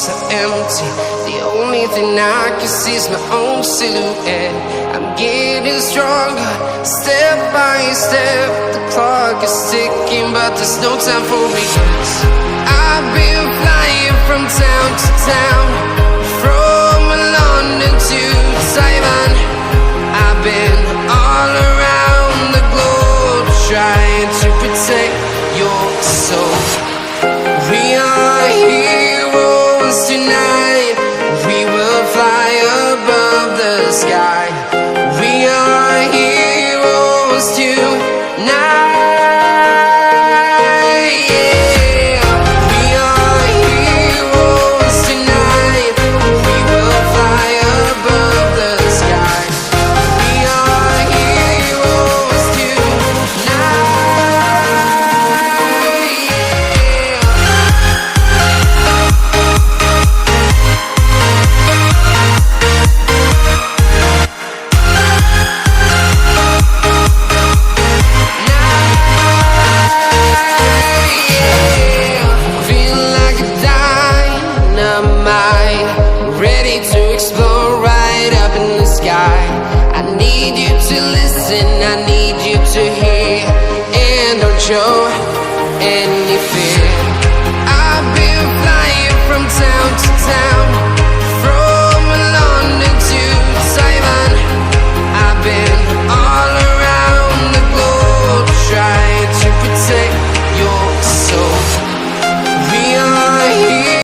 so empty. The only thing I can see is my own silhouette. I'm getting stronger, step by step. The clock is ticking, but there's no time for regrets. I've been flying from town to town, from London to Taiwan. I've been all around the globe, trying to protect your soul. We are heroes tonight. We will fly above the sky. We are heroes tonight. Yeah. We are heroes tonight. We will fly above the sky. We are heroes tonight. Ready to explore right up in the sky. I need you to listen, I need you